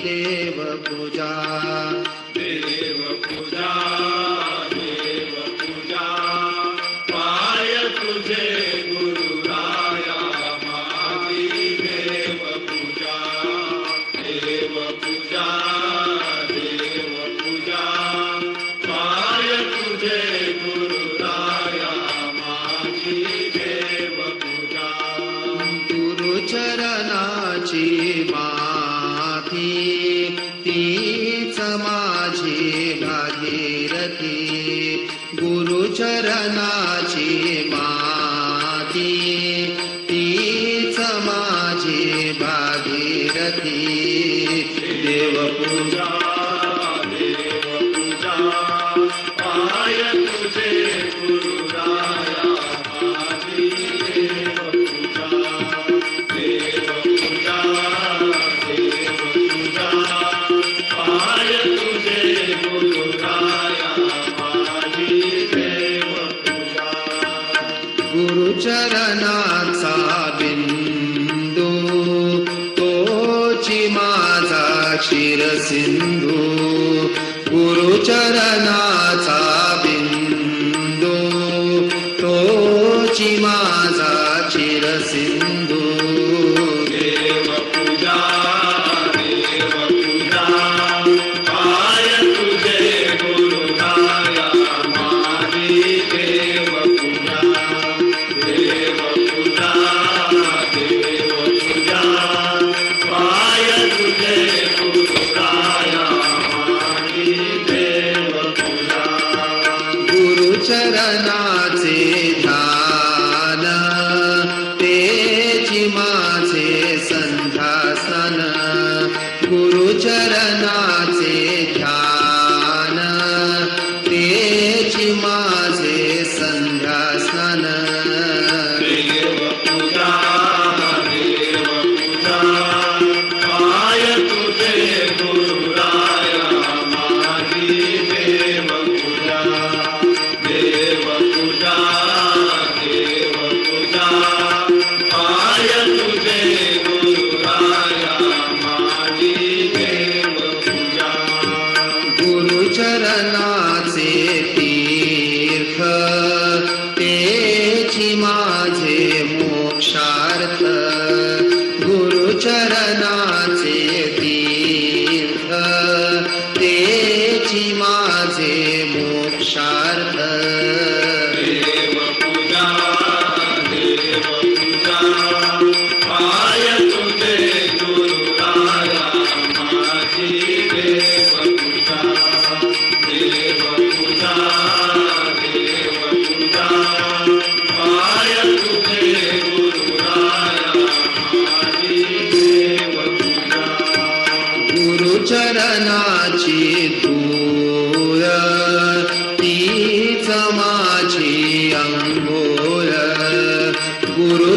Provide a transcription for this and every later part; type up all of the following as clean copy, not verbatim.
देव पूजा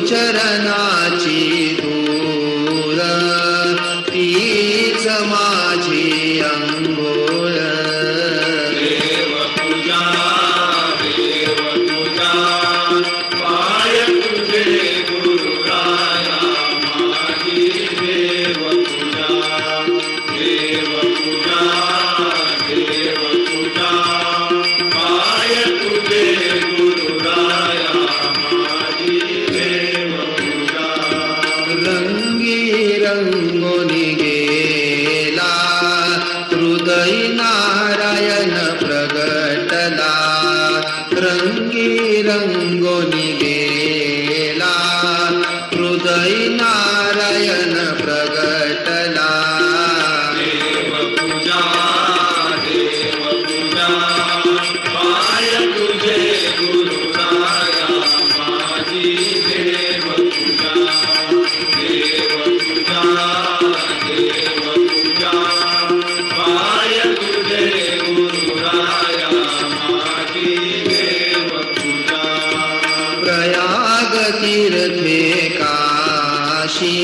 चरणाची धूळ तीच माझी अंघोळ. देव तुझा पाय तुझे गुरुराया माझी देव तुझा पाय तुझे गुरुराया माझी देव तुझा. रंगी रंगोनी गेला हृदय नारायण प्रगटला. रंगी रंगोनी गेला हृदय नारायण प्रगटला. देव पूजा पाय तुझे गुरुराया माझी देव पूजा. देव पूजा पाय तुझे गुरुराया माझी देव पूजा. प्रयाग तीर्थे काशी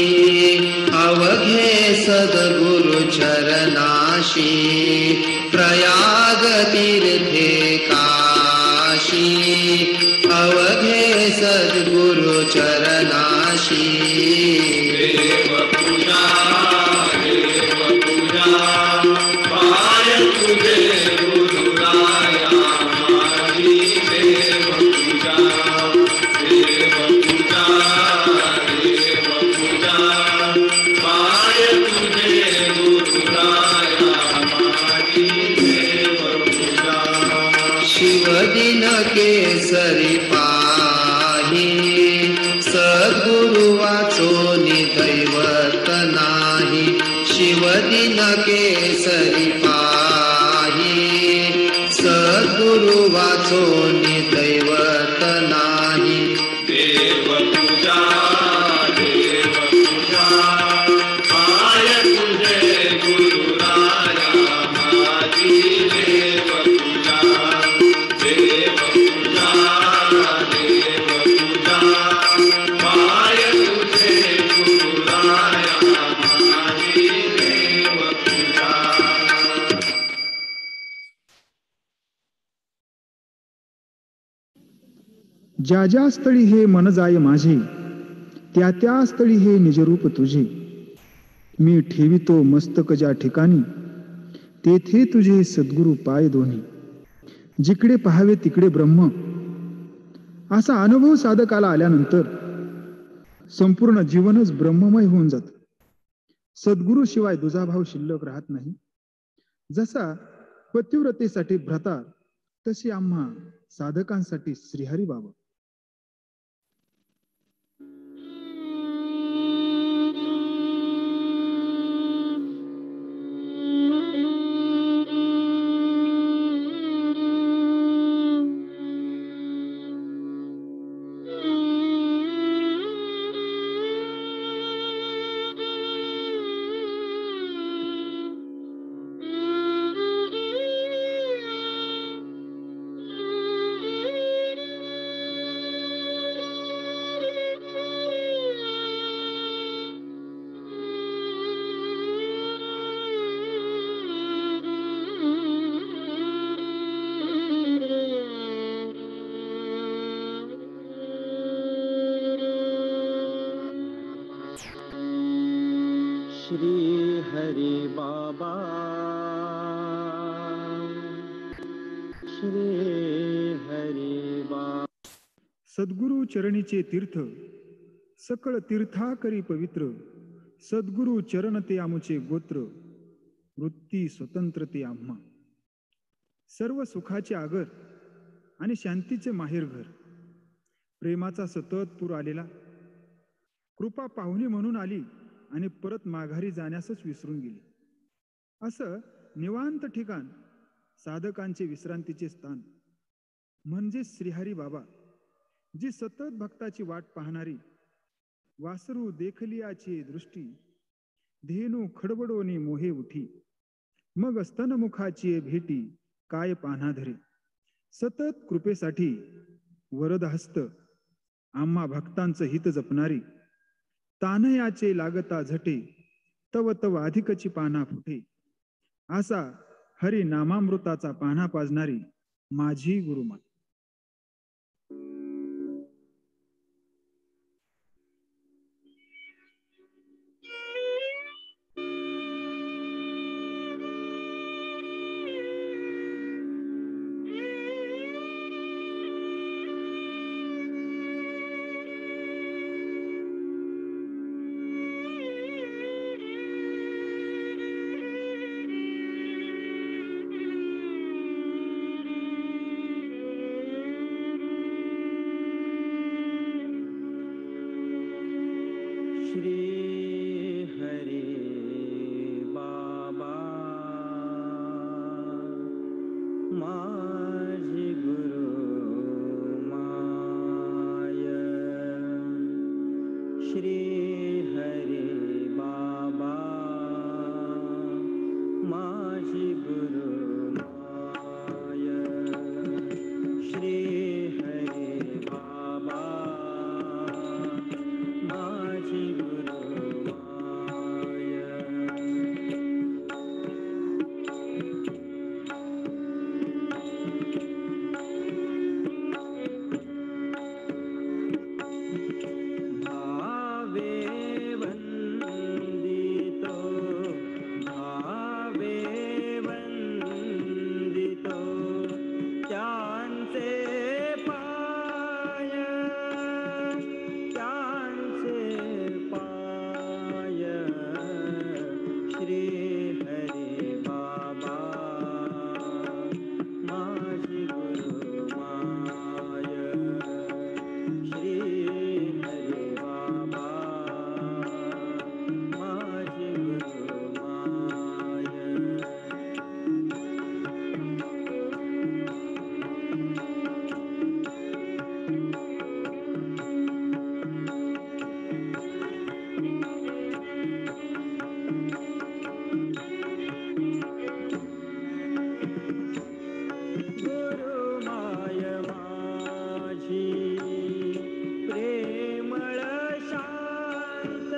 अवघे सद्गुरु चरणाशी. प्रयाग तीर्थे काशी अवघे सद्गुरु चरणाशी. देव पूजा पाय तुझे गुरुराया माझी देव पूजा. देव पूजा पाय तुझे गुरुराया माझी देव पूजा. शिवदिन केसरी पाही सद्गुरु वाचोनी दैवत नाही. शिवदिन केसरी पाही सद्गुरु वाचोनी दैवत नाही. देव पूजा पाय तुझे गुरुराया माझी देव पूजा. देव पूजा पाय तुझे गुरुराया माझी देव पूजा. ज्या ज्या स्थळी हे मन जाय माझे त्या त्या स्थळी हे निजरूप तुझे. मी ठेवितो मस्तक ज्या ठिकाणी तेथे तुझे सद्गुरु पाय दोन्ही. जिकडे पाहावे तिकडे ब्रह्म असा अनुभव साधकाला आल्यानंतर संपूर्ण जीवनच ब्रह्ममय होऊन जात. सद्गुरु शिवाय दुजाभाव शिल्लक राहत नाही. जसा पतिव्रतेसाठी भ्रता तशी आम्हा साधकांसाठी श्रीहरी बाबा. श्री हरि बाबा श्री हरि बाबा. सद्गुरु चरणीचे तीर्थ सकळ तीर्था करी पवित्र. सद्गुरु चरण ते आमुचे गोत्र. वृत्ती स्वतंत्र ते आम्हा. सर्व सुखाचे आगर आणि शांतीचे माहेर घर. प्रेमाचा सतत पूर आलेला. कृपा पाहुणी म्हणून आली आणि परत माघारी जाण्यासच विसरून गेली. असं निवांत ठिकाण साधकांचे विश्रांतीचे स्थान म्हणजे श्रीहरी बाबा, जी सतत भक्ताची वाट पाहणारी. वासरू देखलियाची दृष्टी धेनू खडबडोनी मोहे उठी. मग स्तनमुखाची भेटी काय पाहना धरे. सतत कृपेसाठी वरदहस्त आम्हा भक्तांचं हित जपणारी, तानयाचे लागता झटे, तव तव अधिकची पाना फुटे, असा हरी नामामृताचा पाना पाजणारी माझी गुरुमाता. श्री हरे बाबा माझे गुरु माय. श्री हरे बाबा माझे गुरु माय. श्री हरे बाबा माझी गुरु माय. भावे वंदितो, भावे वंदितो त्यांचे पाय, त्यांचे पाय. श्री हरे बाबा माझी गुरु माय. श्री हरे बाबा माझी गुरु माय. गुरु माय माझी प्रेमळ शांत,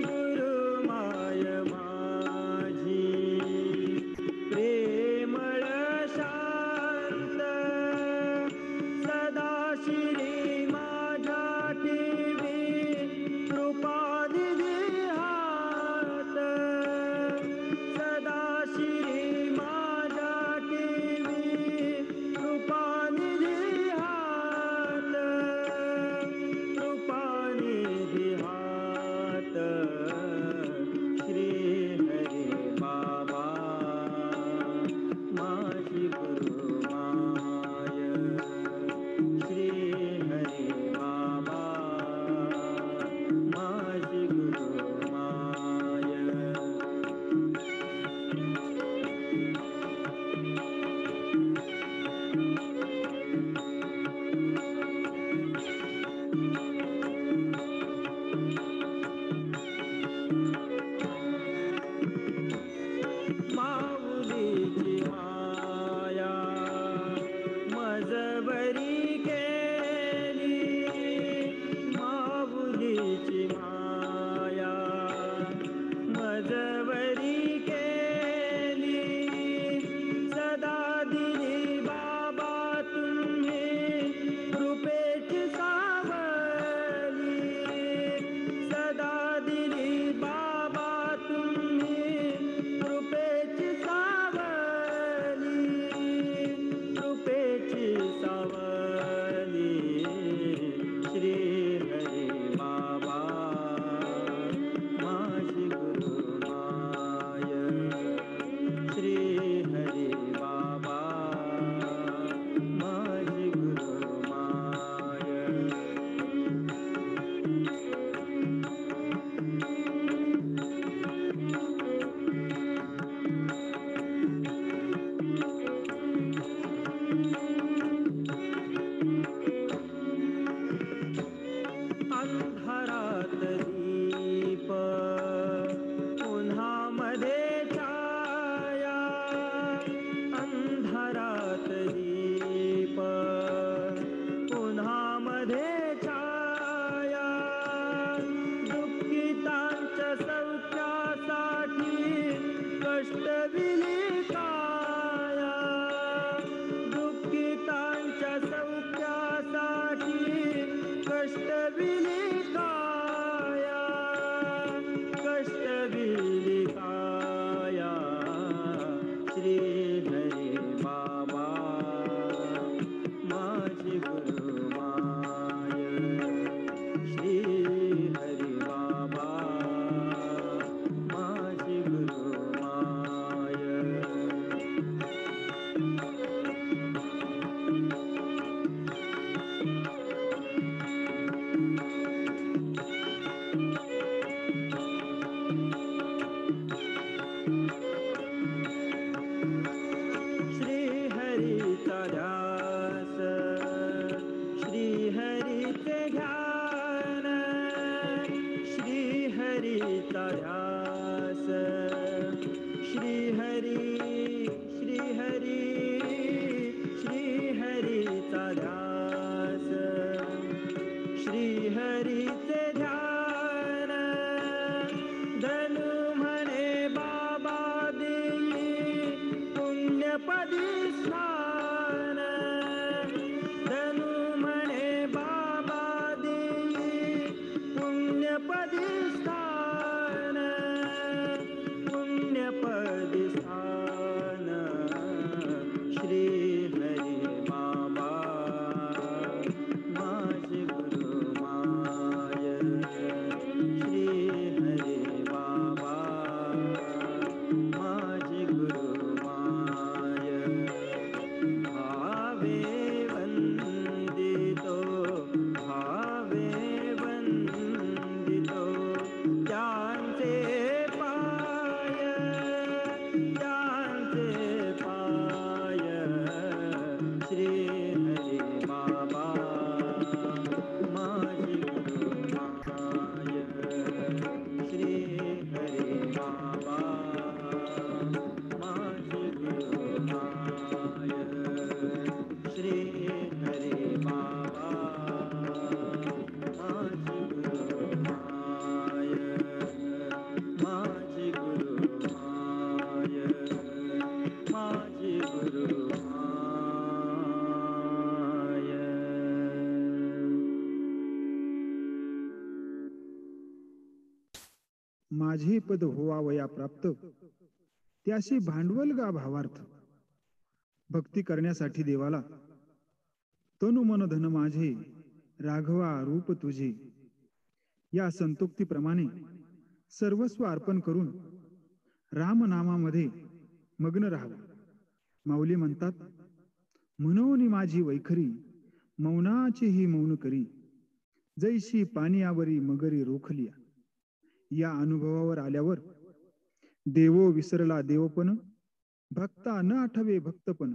गुरु माय माझी प्रेमळ शांत. सदा श्री माझ्या ठेवी कृपा दिली हात, सदा श्री माझ्या ठेवी कृपा निधी हात, कृपा निधी हात. श्री हरे बाबा माझी गुरु माय. श्री हरे बाबा माझी गुरु माय. माऊलीची माया मजबरी केली, माऊलीची माया मजबरी केली. सदा दिली बाबा तुम्ही कृपेची सावली, सदा दिली बाबा तुम्ही कृपेची सावली. माझे पद होवावया प्राप्त, त्याशी भांडवल गा भावार्थ. भक्ती करण्यासाठी देवाला तनु मन धन माझे, राघवा रूप तुझे. या संतोक्तीप्रमाणे सर्वस्व अर्पण करून राम नामामध्ये मग्न राहावं. माऊली म्हणतात, म्हणून माझी वैखरी मौनाची ही मौन करी, जैशी पानियावरी मगरी रोखलिया. या अनुभवावर आल्यावर देवो विसरला देवपण, भक्ता न आठवे भक्तपण.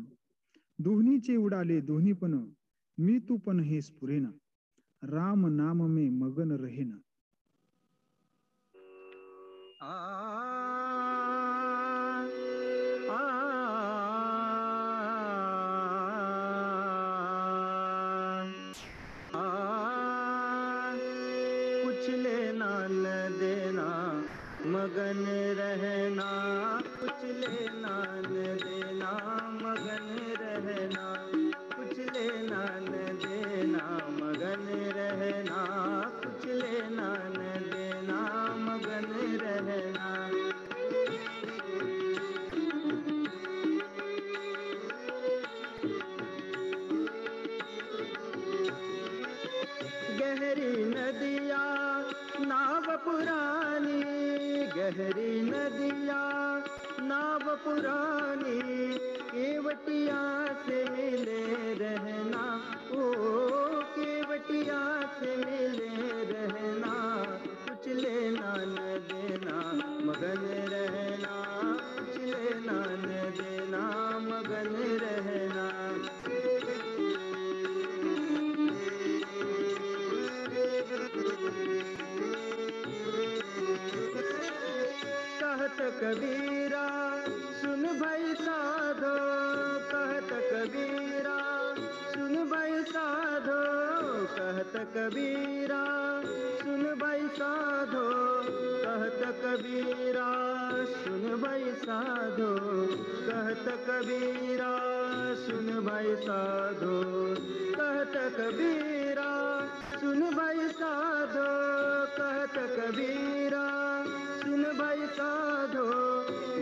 दोन्हीचे उडाले दोन्हीपण, मी तू पण हे स्फुरेना, राम नाम में मगन रहेना. कुछ लेना न देना मगन रहना, कुछ लेना न देना मगन रहना, कुछ लेना न देना मगन रहना, कुछ लेना न देना मगन रहना. गहरी नदिया नाव पुरानी, गहरी नदिया नाव पुरानी, केवटिया से मिले रहना, ओ केवटिया से मिले रहना. कुछ लेना न देना मगन रहना, कुछ लेना न देना मगन रहना. कहत कबीरा सुन भाई साधो, कहत कबीरा सुन भाई साधो, कहत कबीरा सुन भाई साधो, कहत कबीरा सुन भाई साधो, कहत कबीरा सुन भाई साधो, कहत कबीरा सुन भाई साधो, कहत कबीरा सुन भाई साधो.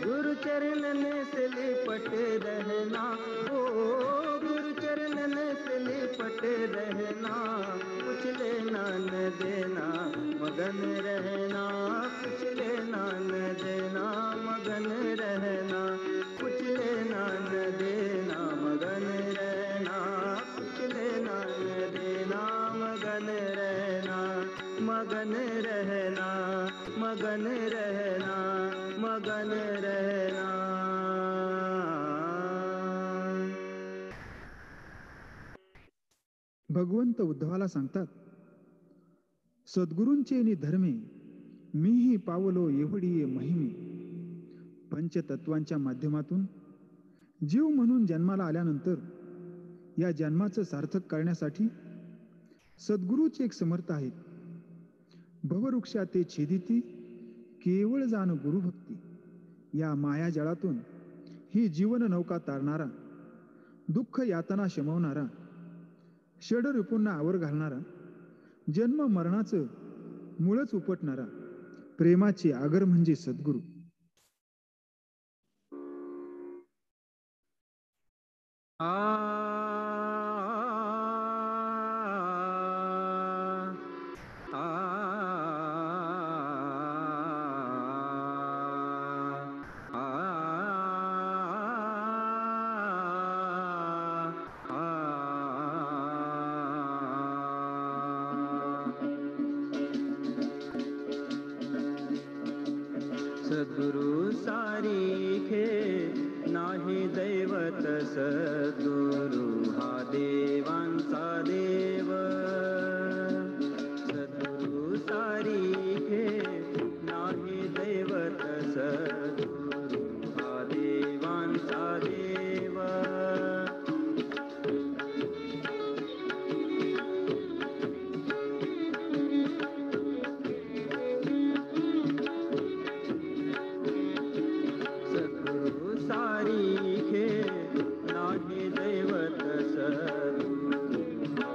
गुरु चरणन से लिपट रहना, ओ गुरु चरणन से लिपट रहना. कुछ लेना न देना मगन रहना, कुछ लेना न देना मगन रहना, कुछ लेना न देना मगन रहना, कुछ लेना न देना मगन रहना. मगन रहना, मगन रहना, मगन रहना. भगवंत उद्धवाला सांगतात, सद्गुरूंचे निधर्मे मीही पावलो एवढी महिमे. पंचतत्वांच्या माध्यमातून जीव म्हणून जन्माला आल्यानंतर या जन्माचं सार्थक करण्यासाठी सद्गुरूच एक समर्थ आहेत. भववृक्षा ते छेदिती केवळ जाण गुरुभक्ती. या मायाजाळातून ही जीवन नौका तारणारा, दुःख यातना शमवणारा, षड ऋपूंना आवर घालणारा, जन्म मरणाचं मूळच उपटणारा प्रेमाचे आगर म्हणजे सद्गुरू. सद्गुरु सारीखे नाही दैवत, सद्गुरु हा देवांचा देव. सद्गुरु सारीखे नाही दैवत, सद्गुरु हा देवांचा देव. सारीखे नाही दैवत, सद्गुरु हा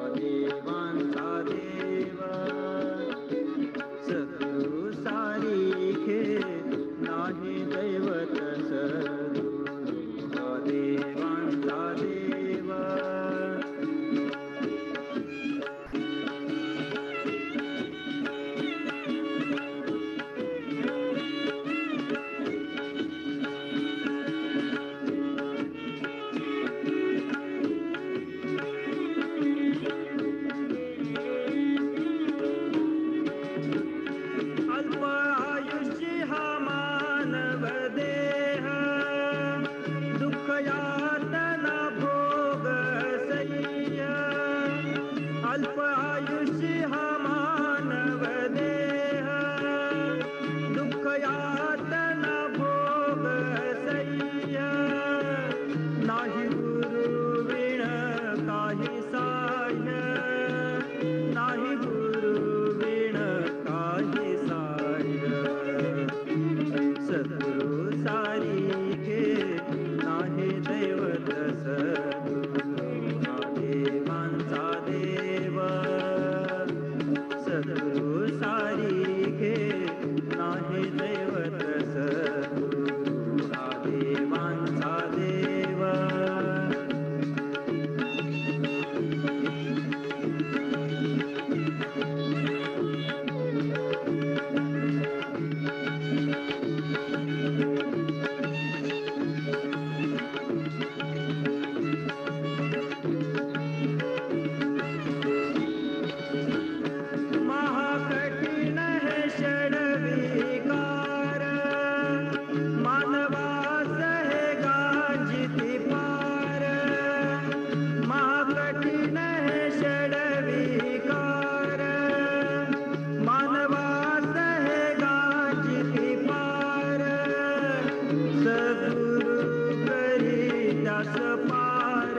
त्यास पार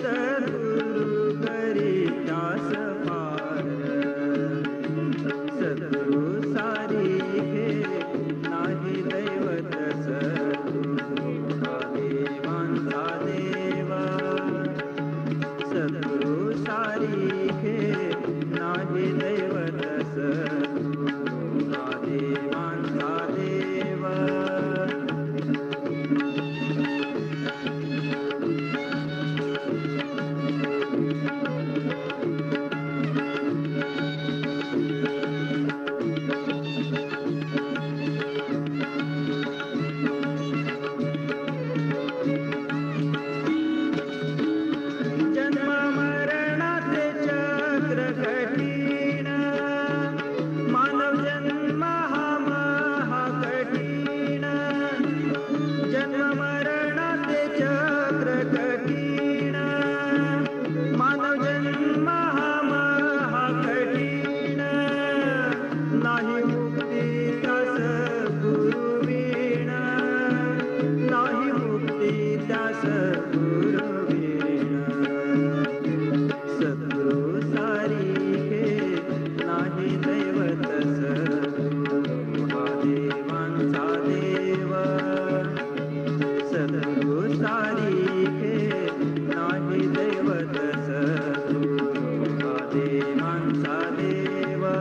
सद्गुरु करी त्यास पार सद्गुरु सारी घे नाही दैवत सद्गुरु हा देवांचा देवा सद्गुरु सारी घे नाही दैवत सद्गुरु हा देवांचा देवा जन्म मरणाचे चक्र कठीण मानव जन्म हा महाकठीण जन्म मरणाचे चक्र कठीण मानव जन्म हा महाकठीण नाही मुक्ती त्यास गुरुवीण नाही मुक्ती त्यास गुरुवीण सद्गुरु सारी घे नाही दैवत सद्गुरु हा देवांचा देवा सद्गुरु सारी घे नाही दैवत सद्गुरु हा देवांचा देवा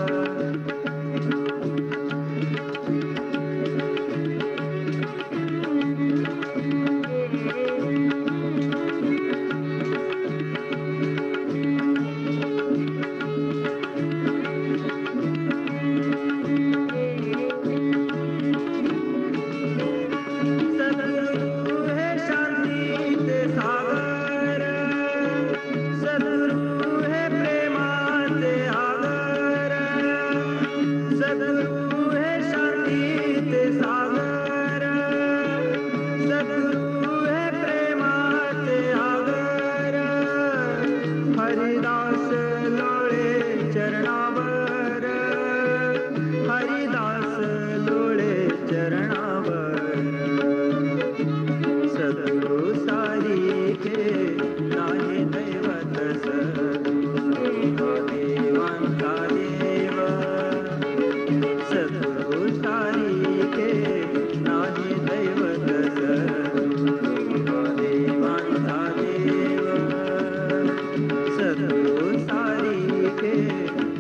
सद्गुरु हे शांतीचे सागर सद्गुरु हे प्रेमाचे आगर सद्गुरु हे शांतीचे सागर सद्गुरु हे प्रेमाचे आगर हरिदास लोळे चरणावर हरिदास लोळे चरणावर सद्गुरु सारी घे नाही दैवत सद्गुरु हा देवांचा देवा सद्गुरु सारी घे नाही दैवत सद्गुरु हा देवांचा देवा सद्गुरु सारी घे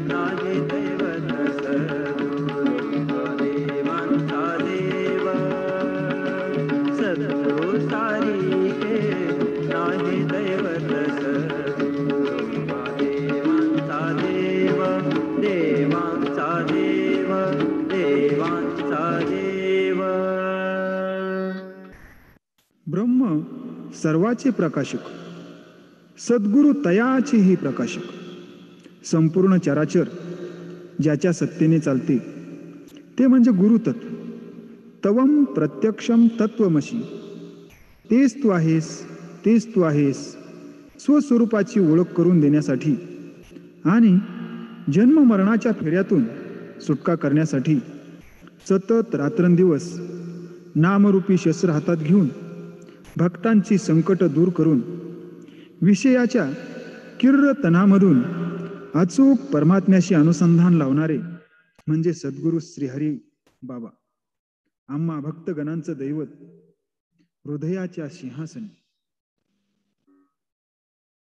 नाही दैवत सद्गुरु हा देवांचा देवा सद्गुरु सारी घे नाही दैवत सद्गुरु हा देवांचा देवा देवांचा देवा देवांचा देवा ब्रह्म सर्वाचे प्रकाशक सद्गुरु तयाचेही प्रकाशक संपूर्ण चराचर ज्याच्या सत्तेने चालते ते म्हणजे गुरुतत्व तवम प्रत्यक्षम तत्वमशी तेच तू आहेस तेच तू आहेस स्वस्वरूपाची ओळख करून देण्यासाठी आणि जन्म मरणाच्या फेऱ्यातून सुटका करण्यासाठी सतत रात्रंदिवस नामरूपी शस्त्र हातात घेऊन भक्तांची संकट दूर करून विषयाच्या किर्रतनामधून अचूक परमात्म्याशी अनुसंधान लावणारे म्हणजे सद्गुरु श्रीहरी बाबा आम्हा भक्तगणांचं दैवत हृदयाच्या सिंहासनी